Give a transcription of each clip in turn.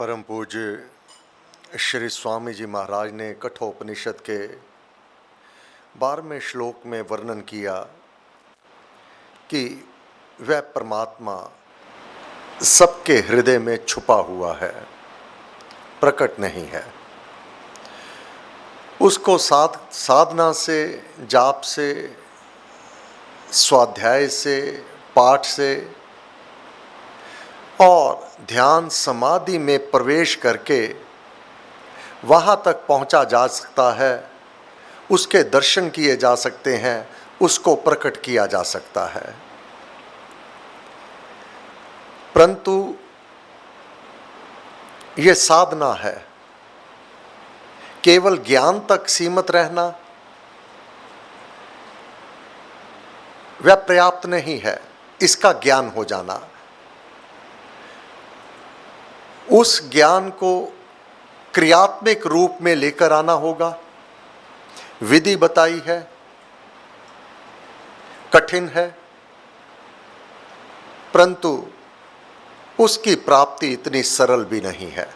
परम पूज्य श्री स्वामी जी महाराज ने कठोपनिषद के 12वें श्लोक में वर्णन किया कि वह परमात्मा सबके हृदय में छुपा हुआ है, प्रकट नहीं है। उसको साधना से, जाप से, स्वाध्याय से, पाठ से और ध्यान समाधि में प्रवेश करके वहाँ तक पहुँचा जा सकता है, उसके दर्शन किए जा सकते हैं, उसको प्रकट किया जा सकता है। परंतु ये साधना है, केवल ज्ञान तक सीमित रहना वह पर्याप्त नहीं है। इसका ज्ञान हो जाना, उस ज्ञान को क्रियात्मक रूप में लेकर आना होगा। विधि बताई है, कठिन है, परंतु उसकी प्राप्ति इतनी सरल भी नहीं है।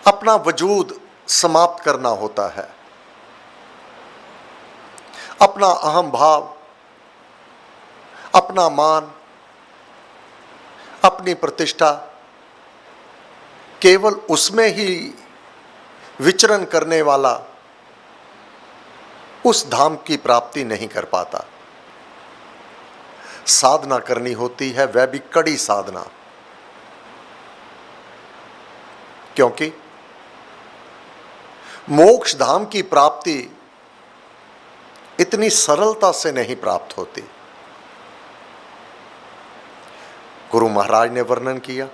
अपना वजूद समाप्त करना होता है, अपना अहम भाव, अपना मान, अपनी प्रतिष्ठा, केवल उसमें ही विचरण करने वाला उस धाम की प्राप्ति नहीं कर पाता। साधना करनी होती है, वह भी कड़ी साधना, क्योंकि मोक्ष धाम की प्राप्ति इतनी सरलता से नहीं प्राप्त होती। गुरु महाराज ने वर्णन किया,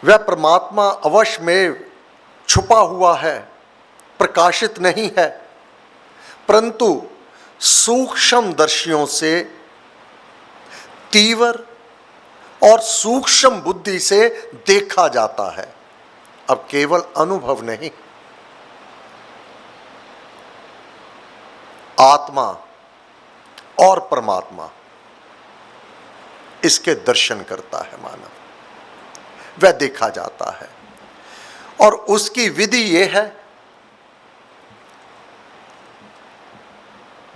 वह परमात्मा अवश्य में छुपा हुआ है, प्रकाशित नहीं है, परंतु सूक्ष्म दर्शियों से, तीव्र और सूक्ष्म बुद्धि से देखा जाता है। अब केवल अनुभव नहीं, आत्मा और परमात्मा, इसके दर्शन करता है मानव, वह देखा जाता है। और उसकी विधि यह है,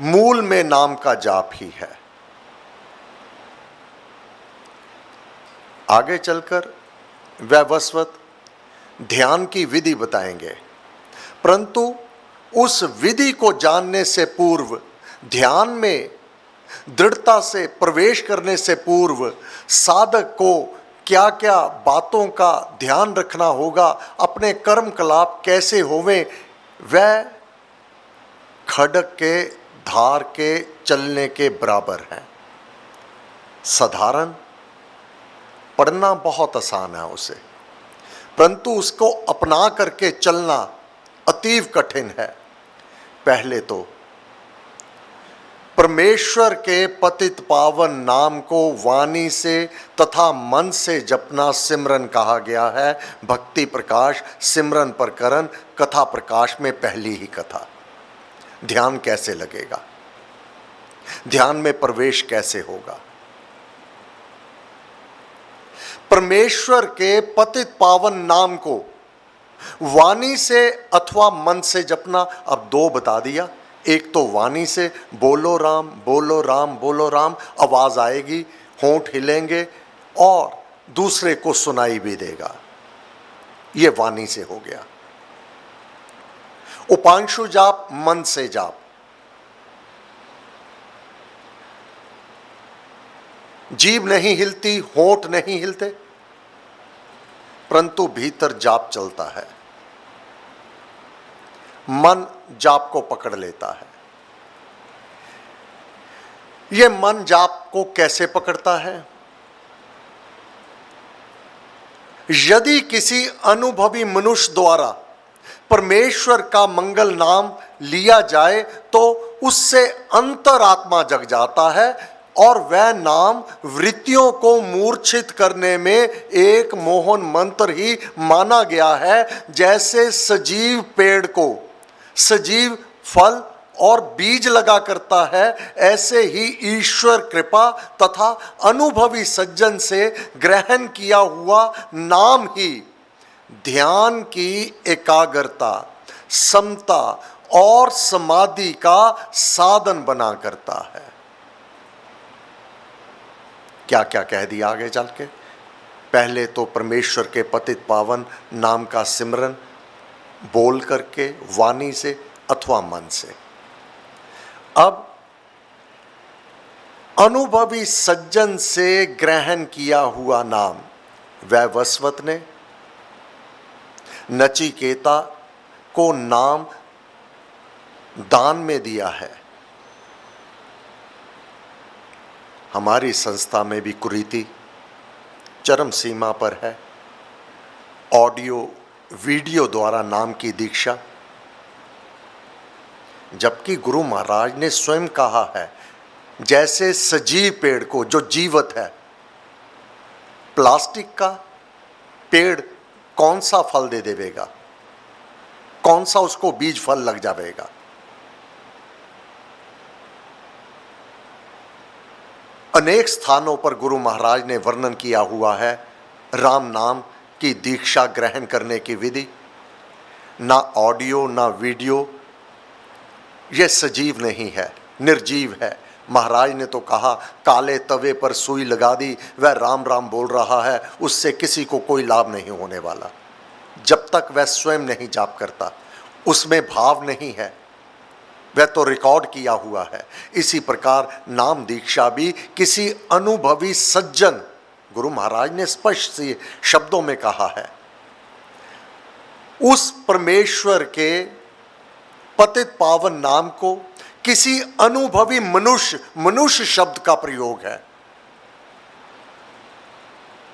मूल में नाम का जाप ही है। आगे चलकर वैवस्वत ध्यान की विधि बताएंगे, परंतु उस विधि को जानने से पूर्व, ध्यान में दृढ़ता से प्रवेश करने से पूर्व साधक को क्या क्या बातों का ध्यान रखना होगा, अपने कर्म कलाप कैसे होवें, वह खड्ग के धार के चलने के बराबर है। साधारण पढ़ना बहुत आसान है उसे, परंतु उसको अपना करके चलना अतीव कठिन है। पहले तो परमेश्वर के पतित पावन नाम को वाणी से तथा मन से जपना सिमरन कहा गया है। भक्ति प्रकाश सिमरन प्रकरण कथा प्रकाश में पहली ही कथा। ध्यान कैसे लगेगा, ध्यान में प्रवेश कैसे होगा? परमेश्वर के पतित पावन नाम को वाणी से अथवा मन से जपना। अब दो बता दिया, एक तो वाणी से, बोलो राम बोलो राम बोलो राम, आवाज आएगी, होंठ हिलेंगे और दूसरे को सुनाई भी देगा, ये वाणी से हो गया। उपांशु जाप मन से जाप, जीभ नहीं हिलती, होंठ नहीं हिलते, परंतु भीतर जाप चलता है, मन जाप को पकड़ लेता है। यह मन जाप को कैसे पकड़ता है? यदि किसी अनुभवी मनुष्य द्वारा परमेश्वर का मंगल नाम लिया जाए तो उससे अंतरात्मा जग जाता है और वह नाम वृत्तियों को मूर्छित करने में एक मोहन मंत्र ही माना गया है। जैसे सजीव पेड़ को सजीव फल और बीज लगा करता है, ऐसे ही ईश्वर कृपा तथा अनुभवी सज्जन से ग्रहण किया हुआ नाम ही ध्यान की एकाग्रता, समता और समाधि का साधन बना करता है। क्या क्या कह दिया आगे चल के। पहले तो परमेश्वर के पतित पावन नाम का सिमरन बोल करके, वाणी से अथवा मन से। अब अनुभवी सज्जन से ग्रहण किया हुआ नाम वैवस्वत ने नचिकेता को नाम दान में दिया है। हमारी संस्था में भी कुरीति चरम सीमा पर है। ऑडियो वीडियो द्वारा नाम की दीक्षा, जबकि गुरु महाराज ने स्वयं कहा है, जैसे सजीव पेड़ को जो जीवित है, प्लास्टिक का पेड़ कौन सा फल दे देवेगा, कौन सा उसको बीज फल लग जाएगा। अनेक स्थानों पर गुरु महाराज ने वर्णन किया हुआ है राम नाम की दीक्षा ग्रहण करने की विधि। ना ऑडियो ना वीडियो, यह सजीव नहीं है, निर्जीव है। महाराज ने तो कहा, काले तवे पर सुई लगा दी, वह राम राम बोल रहा है, उससे किसी को कोई लाभ नहीं होने वाला। जब तक वह स्वयं नहीं जाप करता, उसमें भाव नहीं है, वह तो रिकॉर्ड किया हुआ है। इसी प्रकार नाम दीक्षा भी किसी अनुभवी सज्जन, गुरु महाराज ने स्पष्ट से शब्दों में कहा है, उस परमेश्वर के पतित पावन नाम को किसी अनुभवी मनुष्य, मनुष्य शब्द का प्रयोग है,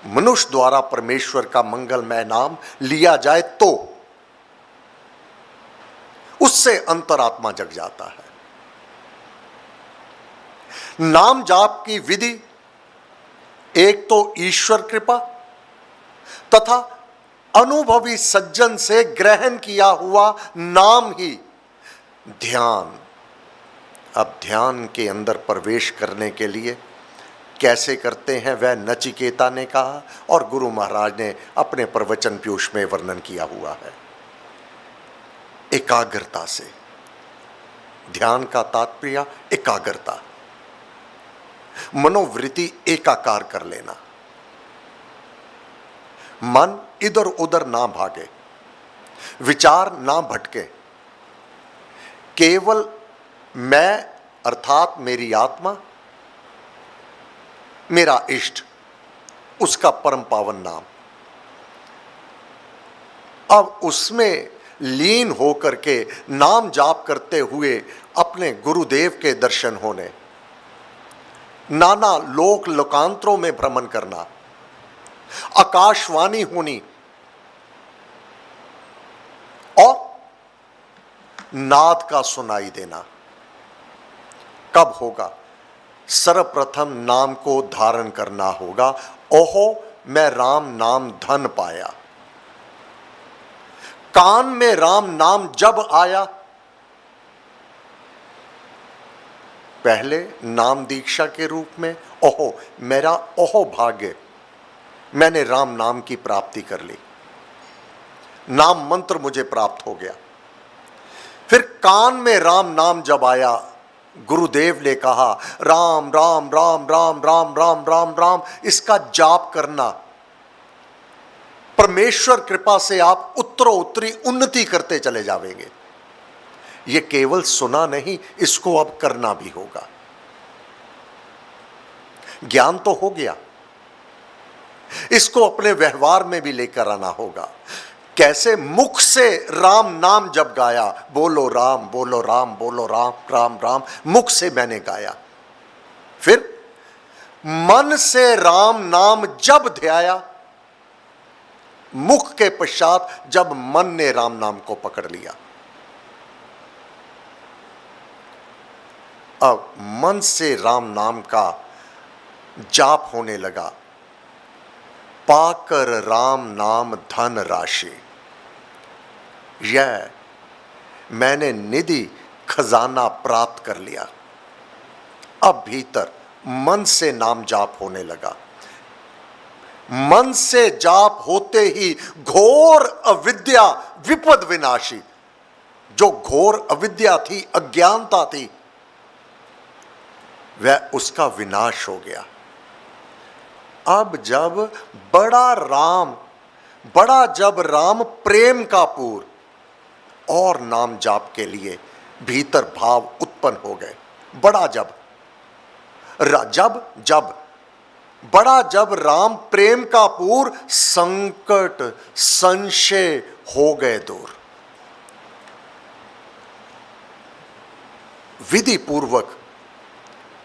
मनुष्य द्वारा परमेश्वर का मंगलमय नाम लिया जाए तो उससे अंतरात्मा जग जाता है। नाम जाप की विधि एक तो ईश्वर कृपा तथा अनुभवी सज्जन से ग्रहण किया हुआ नाम ही ध्यान। अब ध्यान के अंदर प्रवेश करने के लिए कैसे करते हैं, वह नचिकेता ने कहा और गुरु महाराज ने अपने प्रवचन पीयूष में वर्णन किया हुआ है। एकाग्रता से, ध्यान का तात्पर्य एकाग्रता, मनोवृत्ति एकाकार कर लेना, मन इधर उधर ना भागे, विचार ना भटके, केवल मैं अर्थात मेरी आत्मा, मेरा इष्ट, उसका परम पावन नाम। अब उसमें लीन होकर के नाम जाप करते हुए अपने गुरुदेव के दर्शन होने, नाना लोक लोकांतरों में भ्रमण करना, आकाशवाणी होनी और नाद का सुनाई देना। कब होगा? सर्वप्रथम नाम को धारण करना होगा। ओहो मैं राम नाम धन पाया। कान में राम नाम जब आया, पहले नाम दीक्षा के रूप में, ओहो मेरा ओहो भाग्य, मैंने राम नाम की प्राप्ति कर ली, नाम मंत्र मुझे प्राप्त हो गया। फिर कान में राम नाम जब आया, गुरुदेव ने कहा राम राम राम राम राम राम राम राम, इसका जाप करना। परमेश्वर कृपा से आप उत्तरोत्तरी उन्नति करते चले जावेंगे। ये केवल सुना नहीं, इसको अब करना भी होगा। ज्ञान तो हो गया, इसको अपने व्यवहार में भी लेकर आना होगा। कैसे? मुख से राम नाम जब गाया, बोलो राम बोलो राम बोलो राम राम राम, मुख से मैंने गाया। फिर मन से राम नाम जब ध्याया, मुख के पश्चात जब मन ने राम नाम को पकड़ लिया, अब मन से राम नाम का जाप होने लगा। पाकर राम नाम धन राशि, यह मैंने निधि खजाना प्राप्त कर लिया। अब भीतर मन से नाम जाप होने लगा। मन से जाप होते ही घोर अविद्या विपद विनाशी, जो घोर अविद्या थी, अज्ञानता थी, वह उसका विनाश हो गया। अब जब राम प्रेम का पूर और नाम जाप के लिए भीतर भाव उत्पन्न हो गए, जब राम प्रेम का पूर, संकट संशय हो गए दूर। विधि पूर्वक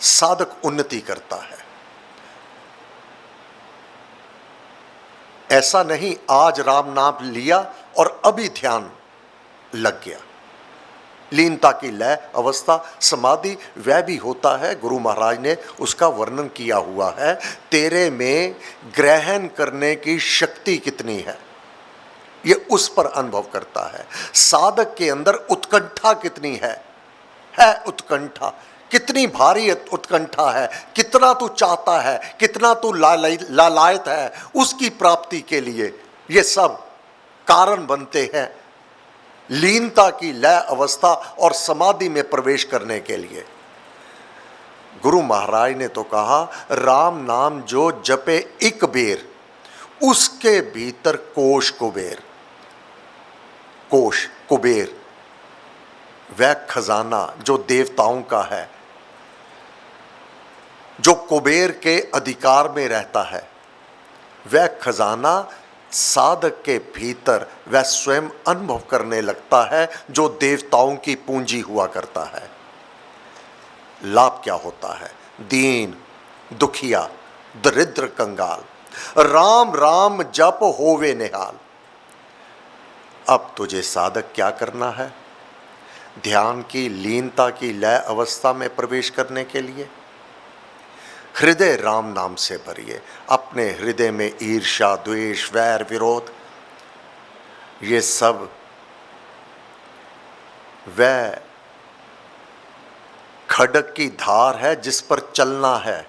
साधक उन्नति करता है। ऐसा नहीं आज राम नाम लिया और अभी ध्यान लग गया। लीनता की लय अवस्था समाधि वह भी होता है। गुरु महाराज ने उसका वर्णन किया हुआ है। तेरे में ग्रहण करने की शक्ति कितनी है, ये उस पर अनुभव करता है। साधक के अंदर उत्कंठा कितनी है उत्कंठा कितनी भारी उत्कंठा है, कितना तू चाहता है, कितना तू लालायत है उसकी प्राप्ति के लिए। ये सब कारण बनते हैं लीनता की लय अवस्था और समाधि में प्रवेश करने के लिए। गुरु महाराज ने तो कहा, राम नाम जो जपे एक बेर, उसके भीतर कोश कुबेर वह खजाना जो देवताओं का है, जो कुबेर के अधिकार में रहता है, वह खजाना साधक के भीतर वह स्वयं अनुभव करने लगता है, जो देवताओं की पूंजी हुआ करता है। लाभ क्या होता है? दीन दुखिया दरिद्र कंगाल, राम राम जप होवे निहाल। अब तुझे साधक क्या करना है? ध्यान की लीनता की लय अवस्था में प्रवेश करने के लिए हृदय राम नाम से भरिए। अपने हृदय में ईर्ष्या द्वेष वैर विरोध, ये सब वह खड्ग की धार है जिस पर चलना है।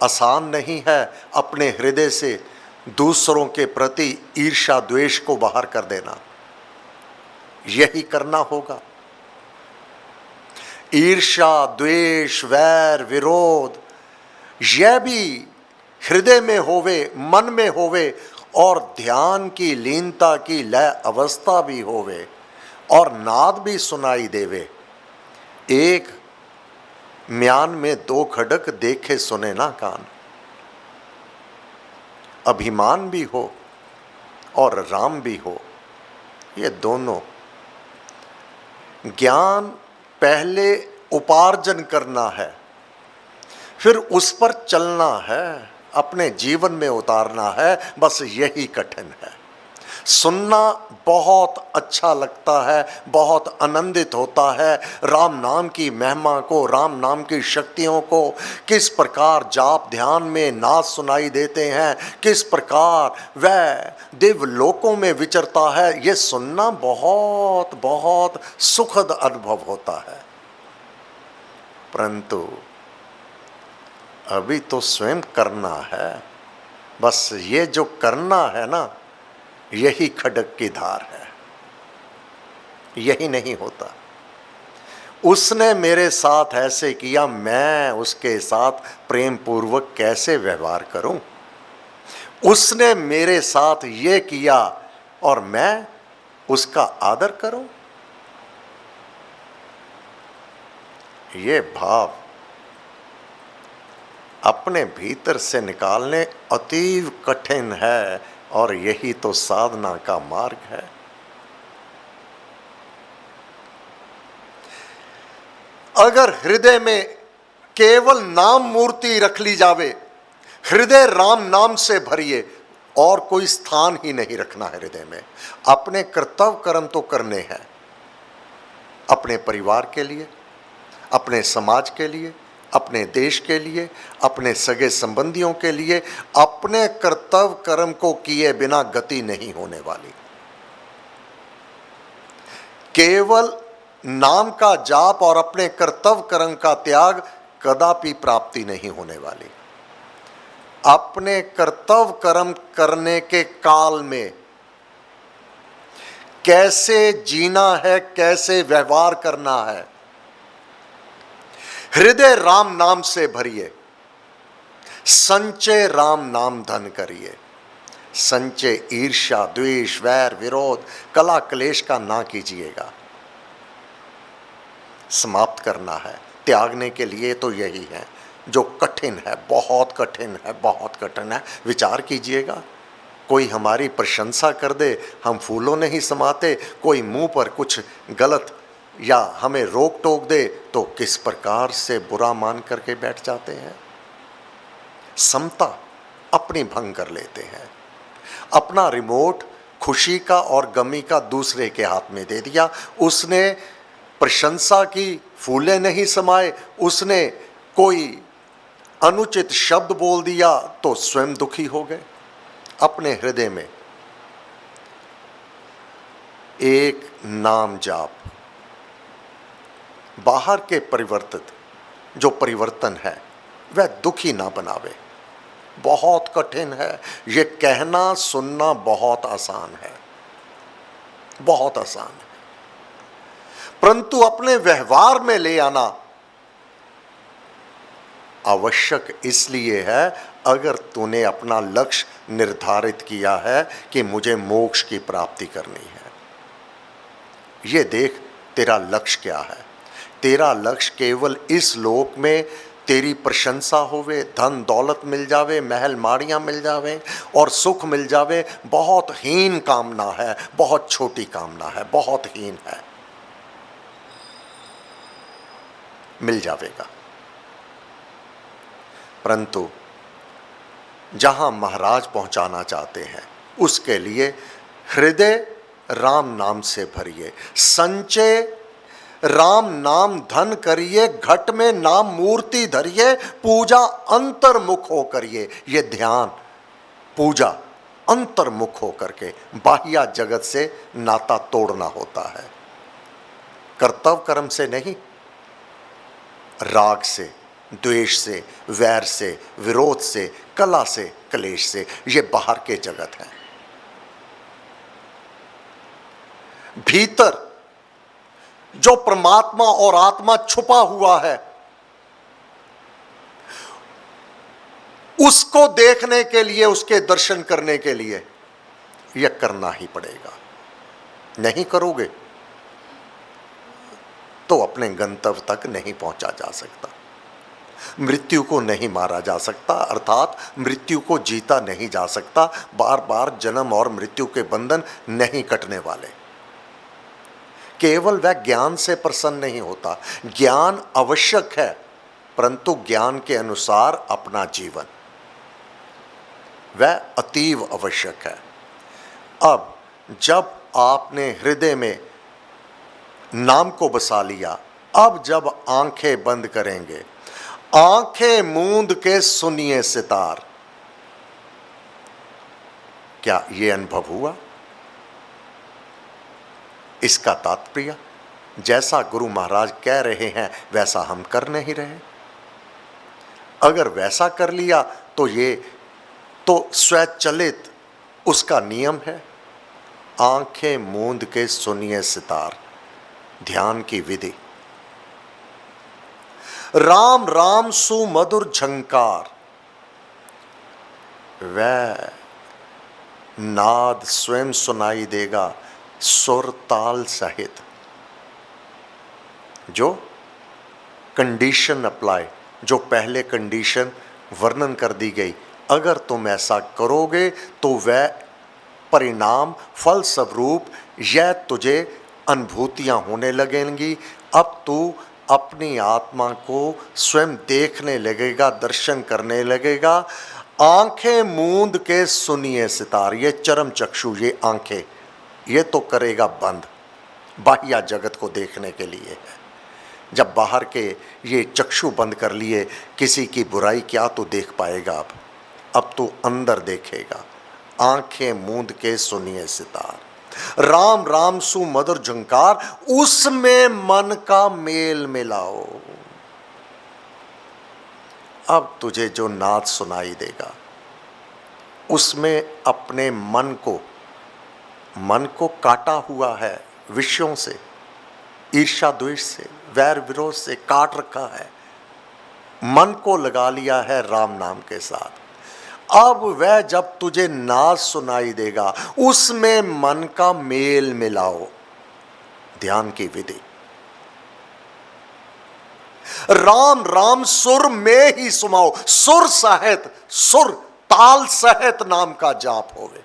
आसान नहीं है अपने हृदय से दूसरों के प्रति ईर्ष्या द्वेष को बाहर कर देना। यही करना होगा। ईर्ष्या द्वेष वैर विरोध यह भी हृदय में होवे, मन में होवे, और ध्यान की लीनता की लय अवस्था भी होवे, और नाद भी सुनाई देवे। एक म्यान में दो खड़क देखे सुने ना कान। अभिमान भी हो और राम भी हो, ये दोनों। ज्ञान पहले उपार्जन करना है, फिर उस पर चलना है, अपने जीवन में उतारना है। बस यही कठिन है। सुनना बहुत अच्छा लगता है, बहुत आनंदित होता है राम नाम की महिमा को, राम नाम की शक्तियों को। किस प्रकार जाप ध्यान में नाद सुनाई देते हैं, किस प्रकार वह दिव्य लोकों में विचरता है, ये सुनना बहुत बहुत सुखद अनुभव होता है। परंतु अभी तो स्वयं करना है। बस ये जो करना है ना, यही खड्ग की धार है। यही नहीं होता। उसने मेरे साथ ऐसे किया, मैं उसके साथ प्रेम पूर्वक कैसे व्यवहार करूं? उसने मेरे साथ ये किया और मैं उसका आदर करूं? ये भाव अपने भीतर से निकालने अतीव कठिन है, और यही तो साधना का मार्ग है। अगर हृदय में केवल नाम मूर्ति रख ली जावे, हृदय राम नाम से भरिए, और कोई स्थान ही नहीं रखना है हृदय में। अपने कर्तव्य कर्म तो करने हैं, अपने परिवार के लिए, अपने समाज के लिए, अपने देश के लिए, अपने सगे संबंधियों के लिए। अपने कर्तव्य कर्म को किए बिना गति नहीं होने वाली। केवल नाम का जाप और अपने कर्तव्य कर्म का त्याग कदापि प्राप्ति नहीं होने वाली। अपने कर्तव्य कर्म करने के काल में कैसे जीना है, कैसे व्यवहार करना है, हृदय राम नाम से भरिए, संचय राम नाम धन करिए। संचय ईर्ष्या, द्वेष, वैर, विरोध, कला क्लेश का ना कीजिएगा। समाप्त करना है, त्यागने के लिए तो यही है जो कठिन है, बहुत कठिन है, बहुत कठिन है। विचार कीजिएगा, कोई हमारी प्रशंसा कर दे, हम फूलों नहीं समाते, कोई मुंह पर कुछ गलत या हमें रोक टोक दे तो किस प्रकार से बुरा मान करके बैठ जाते हैं। समता अपनी भंग कर लेते हैं। अपना रिमोट खुशी का और गमी का दूसरे के हाथ में दे दिया। उसने प्रशंसा की, फूले नहीं समाए, उसने कोई अनुचित शब्द बोल दिया तो स्वयं दुखी हो गए। अपने हृदय में एक नाम जाप, बाहर के परिवर्तित जो परिवर्तन है वह दुखी ना बनावे। बहुत कठिन है, यह कहना सुनना बहुत आसान है, बहुत आसान है, परंतु अपने व्यवहार में ले आना आवश्यक इसलिए है अगर तूने अपना लक्ष्य निर्धारित किया है कि मुझे मोक्ष की प्राप्ति करनी है। ये देख तेरा लक्ष्य क्या है। तेरा लक्ष्य केवल इस लोक में तेरी प्रशंसा होवे, धन दौलत मिल जावे, महल माड़ियाँ मिल जावे और सुख मिल जावे, बहुत हीन कामना है, बहुत छोटी कामना है, बहुत हीन है। मिल जावेगा, परंतु जहां महाराज पहुंचाना चाहते हैं उसके लिए हृदय राम नाम से भरिए, संचय राम नाम धन करिए, घट में नाम मूर्ति धरिए, पूजा अंतर्मुख हो करिए। ये ध्यान पूजा अंतर्मुख हो करके बाह्य जगत से नाता तोड़ना होता है, कर्तव्य कर्म से नहीं, राग से, द्वेष से, वैर से, विरोध से, कला से, क्लेश से। ये बाहर के जगत है। भीतर जो परमात्मा और आत्मा छुपा हुआ है उसको देखने के लिए, उसके दर्शन करने के लिए यह करना ही पड़ेगा। नहीं करोगे तो अपने गंतव्य तक नहीं पहुंचा जा सकता। मृत्यु को नहीं मारा जा सकता, अर्थात मृत्यु को जीता नहीं जा सकता। बार बार जन्म और मृत्यु के बंधन नहीं कटने वाले। केवल वह ज्ञान से प्रसन्न नहीं होता। ज्ञान आवश्यक है, परंतु ज्ञान के अनुसार अपना जीवन वह अतीव आवश्यक है। अब जब आपने हृदय में नाम को बसा लिया, अब जब आंखें बंद करेंगे, आंखें मूंद के सुनिए सितार। क्या यह अनुभव हुआ? इसका तात्पर्य जैसा गुरु महाराज कह रहे हैं वैसा हम कर नहीं रहे। अगर वैसा कर लिया तो ये तो स्वचलित उसका नियम है। आंखें मूंद के सुनिए सितार, ध्यान की विधि। राम राम सुमधुर झंकार, वह नाद स्वयं सुनाई देगा सुर ताल सहित। जो कंडीशन अप्लाई, जो पहले कंडीशन वर्णन कर दी गई, अगर तुम ऐसा करोगे तो वह परिणाम फल स्वरूप यह तुझे अनुभूतियां होने लगेंगी। अब तू अपनी आत्मा को स्वयं देखने लगेगा, दर्शन करने लगेगा। आंखें मूंद के सुनिए सितार, ये चरम चक्षु, ये आंखें, ये तो करेगा बंद, बाह्य जगत को देखने के लिए है। जब बाहर के ये चक्षु बंद कर लिए, किसी की बुराई क्या तो देख पाएगा। अब तो अंदर देखेगा। आंखें मूंद के सुनिए सितार, राम राम सु मधुर झंकार, उसमें मन का मेल मिलाओ। अब तुझे जो नाद सुनाई देगा उसमें अपने मन को काटा हुआ है विषयों से, ईर्ष्या द्वेष से, वैर विरोध से काट रखा है, मन को लगा लिया है राम नाम के साथ। अब वह जब तुझे नाद सुनाई देगा उसमें मन का मेल मिलाओ। ध्यान की विधि, राम राम सुर में ही सुमाओ। सुर सहित, सुर ताल सहित नाम का जाप होवे।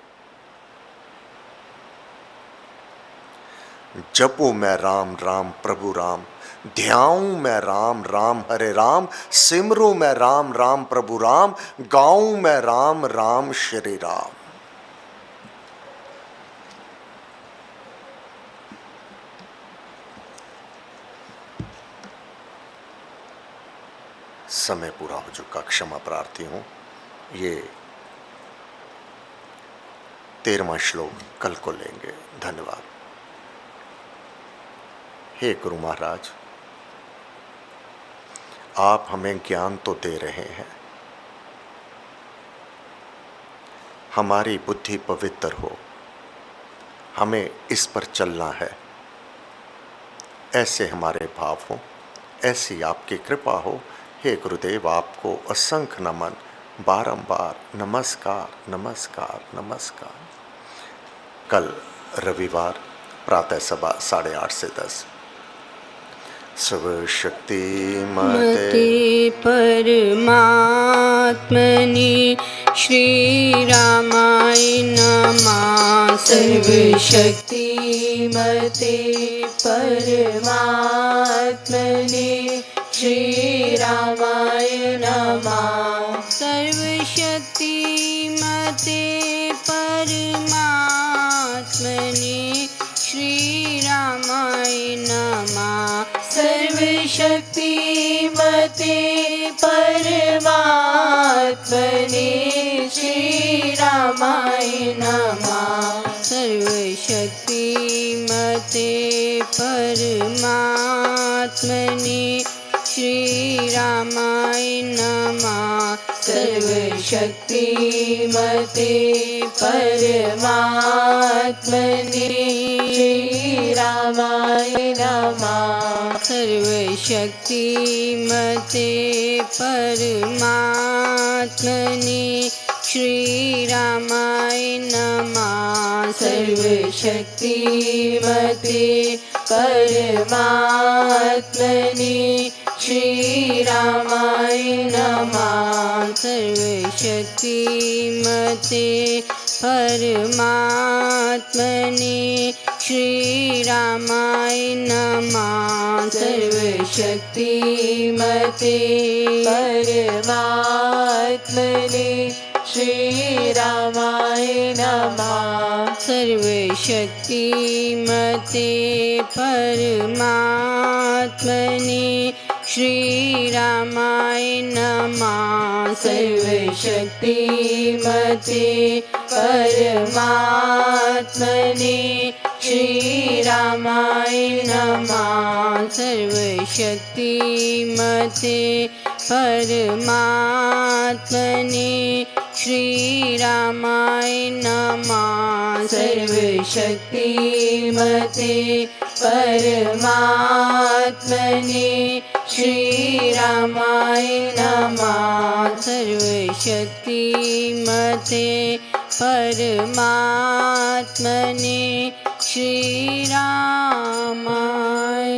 जपू मैं राम राम प्रभु राम, ध्याऊं मैं राम राम हरे राम, सिमरू मैं राम राम प्रभु राम, गाऊं मैं राम राम श्री राम। समय पूरा हो चुका, क्षमा प्रार्थी हूं। ये 13वां श्लोक कल को लेंगे। धन्यवाद। हे गुरु महाराज, आप हमें ज्ञान तो दे रहे हैं, हमारी बुद्धि पवित्र हो, हमें इस पर चलना है, ऐसे हमारे भाव हो, ऐसी आपकी कृपा हो। हे गुरुदेव, आपको असंख्य नमन, बारंबार नमस्कार नमस्कार नमस्कार। कल रविवार प्रातः सभा 8:30 से 10। सर्वशक्ति मते परमात्मने श्री रामाय नमः। सर्वशक्ति मते परमात्मने श्री रामाय नमः। सर्वशक्ति मते परमात्मने श्री रामाय नमः। सर्वशक्ति मते परमात्मने श्री रामाय नमः। सर्वशक्ति मते परमात्मने श्री रामाय नमः। सर्वशक्ति मते परमात्मने श्री रामाय नमः। सर्वशक्ति मते परमात्मने श्री रामाय नमः। सर्वशक्ति मते परमात्मने श्री रामाय नमः। सर्वशक्ति मते परमात्मने श्री रामाय नमः। सर्वशक्ति मते परमात्मने श्री रामाय नमः। सर्वशक्ति मते परमात्मने श्री रामाय नमः। सर्वशक्ति मते परमात्मने श्री रामाय नमः। सर्वशक्ति मते परमात्मने श्री रामाय नमः। सर्वशक्ति मते परमात्मने श्री रामाय नमः। सर्वशक्ति मते परमात्मने श्री रामाय